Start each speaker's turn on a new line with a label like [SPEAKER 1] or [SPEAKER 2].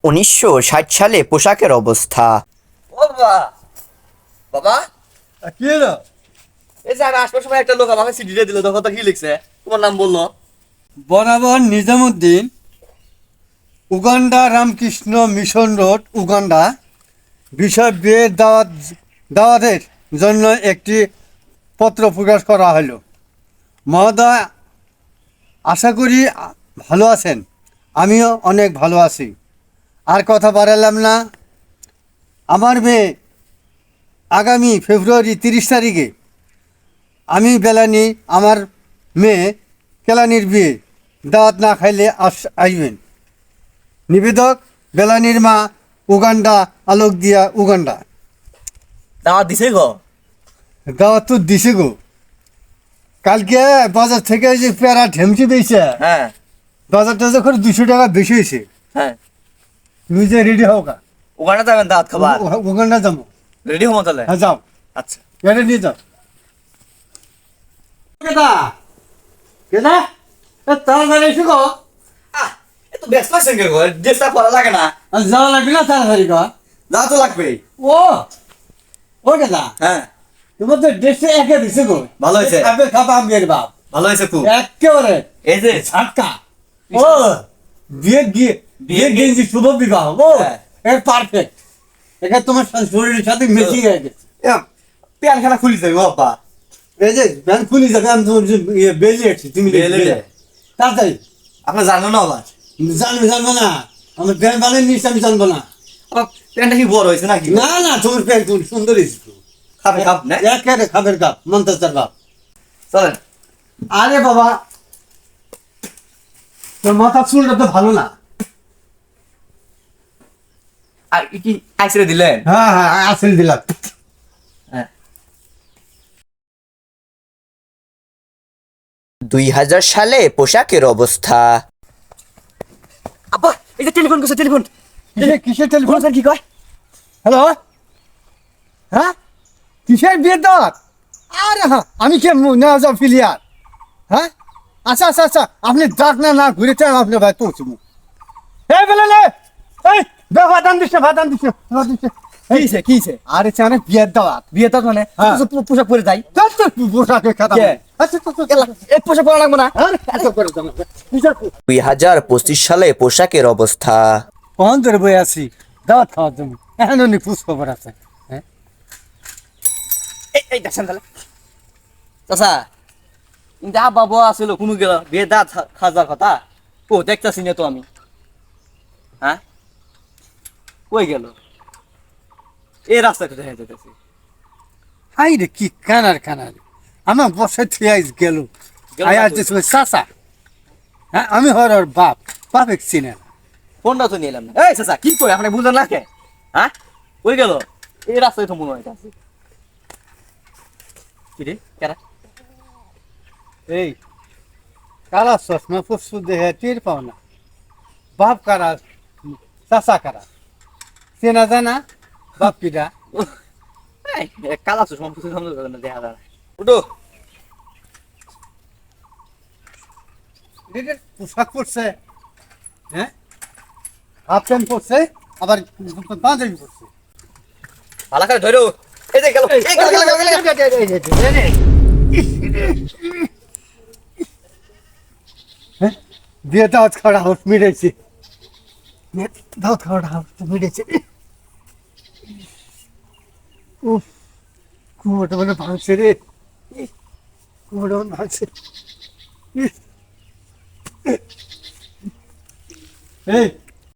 [SPEAKER 1] 1960 সালে পোশাকের অবস্থা।
[SPEAKER 2] ও বাবা, বাবা
[SPEAKER 3] কি হলো?
[SPEAKER 2] এই যে আমি আসবার সময় একটা লোক আমাকে চিঠি দিয়ে দিল, তখন তো কি লিখছে, তোমার নাম বললো।
[SPEAKER 3] বরাবর Nizamuddin, Uganda Ramakrishna mission road, Uganda. বিষয় বিয়ের দাওয়াতের জন্য একটি পত্র প্রকাশ করা হলো। মহোদয়, আশা করি ভালো আছেন। আমিও অনেক ভালো আছি। আর কথা বাড়ালাম না। আমার মেয়ে আগামী ফেব্রুয়ারি 30 তারিখে আমি বেলানি, আমার মেয়ে কেলানির বিয়ে। দাওয়াত না খাইলে আসবেন। নিবেদক বেলানির মা, উগান্ডা, আলোক দিয়া, উগান্ডা।
[SPEAKER 2] দাওয়াত দিছে গো।
[SPEAKER 3] দাওয়াত তো দিছে গো। কালকে বাজার থেকে যে পেয়ারা ঢেমচি পেয়েছে,
[SPEAKER 2] হ্যাঁ
[SPEAKER 3] বাজারটা যখন 200 টাকা বেশি হয়েছে।
[SPEAKER 2] হ্যাঁ,
[SPEAKER 3] তুমি যে রেডি হও কা?
[SPEAKER 2] ওখানে যাবেন দাওয়াত খাবার?
[SPEAKER 3] উগান্ডা যাবো।
[SPEAKER 2] রেডি হবো তাহলে?
[SPEAKER 3] হ্যাঁ, যাও।
[SPEAKER 2] আচ্ছা।
[SPEAKER 3] এটা নিয়ে যাও। কেদা কেদা তাড়াতাড়ি এসে গো।
[SPEAKER 2] এত ব্যস্ত আছেন কে গো? ড্রেসটা পরা লাগে না?
[SPEAKER 3] যাওয়া লাগবে না তাড়াতাড়ি গো।
[SPEAKER 2] যাওয়া তো লাগবেই।
[SPEAKER 3] ও ও কেদা,
[SPEAKER 2] হ্যাঁ,
[SPEAKER 3] তোমার তো ড্রেসটা একে দিছে গো।
[SPEAKER 2] ভালো হয়েছে।
[SPEAKER 3] খাবে খাবা আমের বাপ।
[SPEAKER 2] ভালো হয়েছে খুব।
[SPEAKER 3] একেবারে
[SPEAKER 2] এই যে
[SPEAKER 3] ঝাটকা। ও বিয়ে গেঞ্জি শুভ বিবাহ। ও
[SPEAKER 2] হ্যাঁ।
[SPEAKER 3] পারফেক্ট। এটা তোমার শরীরের সাথে ম্যাচিং হয়ে গেছে।
[SPEAKER 2] প্যান্ট খানা খুলি যাবে বাবা।
[SPEAKER 3] এই যে ব্যাংক খুলি যাবে, আমি তোমার বেলি আছি, তুমি
[SPEAKER 2] বেলি?
[SPEAKER 3] তাড়াতাড়ি।
[SPEAKER 2] আপনার জানো না ওলা?
[SPEAKER 3] জানবো না, আমার ব্যাংক বানিয়ে নিচ্ছে, আমি জানবো না।
[SPEAKER 2] আমার প্যান্টটা কি বড় হয়েছে নাকি?
[SPEAKER 3] না না, তোমার ব্যাংক সুন্দর হয়েছে।
[SPEAKER 2] খাবে খাব না?
[SPEAKER 3] একেবারে খাবের কাপ, মন্তাজার বাপ।
[SPEAKER 2] চলেন।
[SPEAKER 3] আরে বাবা, তোর মাথা চুলটা তো ভালো না।
[SPEAKER 2] আর কি আইসিরে দিলেন?
[SPEAKER 3] হ্যাঁ হ্যাঁ, আসল দিলাম।
[SPEAKER 2] হ্যাঁ।
[SPEAKER 1] 2000 সালে পোশাকের অবস্থা।
[SPEAKER 2] আব্বা, এই যে টেলিফোন করছে, টেলিফোন।
[SPEAKER 3] কিসের টেলিফোন?
[SPEAKER 2] স্যার কি কয়?
[SPEAKER 3] হ্যালো, হ্যাঁ, কিসের বিয়ের দাওয়াত? আরে হ্যাঁ, আমি কে নেওয়া যাও ফিলিয়ার। হ্যাঁ, আচ্ছা আচ্ছা আচ্ছা, আপনি ডাক না ঘুরে চান, আপনি ভাই পৌঁছবো। এই বলে এই ভাতান দিচ্ছে, ভাতান দিচ্ছে।
[SPEAKER 2] কি হইছে?
[SPEAKER 3] আরে চানে বিয়ের দাওয়াত।
[SPEAKER 2] বিয়ে তো মানে
[SPEAKER 3] হ্যাঁ।
[SPEAKER 2] পোশাক পরে যাই।
[SPEAKER 3] পোশাকে খাতা।
[SPEAKER 2] কে?
[SPEAKER 3] আচ্ছা
[SPEAKER 2] এই পোশাক পরা লাগবে না?
[SPEAKER 1] 2025 সালে পোশাকের অবস্থা।
[SPEAKER 3] কখন ধরে বই আছি দাওয়াত খাওয়ার জন্য, এখন অনেক খোঁজ খবর আছে। হ্যাঁ,
[SPEAKER 2] এই দেখছেন তাহলে চাচা, যা বাবা আসলো কোনো গেল বিয়ে দা খাজার কথা। ও দেখতেছি না তো আমি। হ্যাঁ, কই গেল? এই রাস্তা কোথায় যেতেছি?
[SPEAKER 3] হাই রে, কি কানার আমার বসে থুয়ে গেল।
[SPEAKER 2] গেল
[SPEAKER 3] আই
[SPEAKER 2] না
[SPEAKER 3] আর
[SPEAKER 2] কই?
[SPEAKER 3] চাচা। হ্যাঁ, আমি হর ওর বাপ চিনে না।
[SPEAKER 2] ফোনটা তো নিলাম না। এই চাচা কি কই, আপনি বুঝলেন না কে? হ্যাঁ, কই গেল? এই রাস্তায় তো মনে হয় আছে। কি রে কেরা?
[SPEAKER 3] এই কালা চশমা পরশু দেখে টের পাও না? বাপ কারা, চাচা কারা চেনা যায় না? বাপ কিরা?
[SPEAKER 2] এই কালা চশমা পুষে সামনে করে না, দেখা যায় না। উঠো।
[SPEAKER 3] এটা পোশাক পরছে, হ্যাঁ, হাফ প্যান্ট পরছে, আবার পাঞ্জাবি পরছে।
[SPEAKER 2] ভালো করে ধরো। এই যে গেল, এই গেল।
[SPEAKER 3] হ্যাঁ, বিয়ে দাওয়াত খাওয়া হাউস মিটেছে। দাওয়াত খাওয়া হাউস মিটেছে। উফ, কুমোটা মানে ভাঙছে রে, কুমোটা মানে ভাঙছে। এই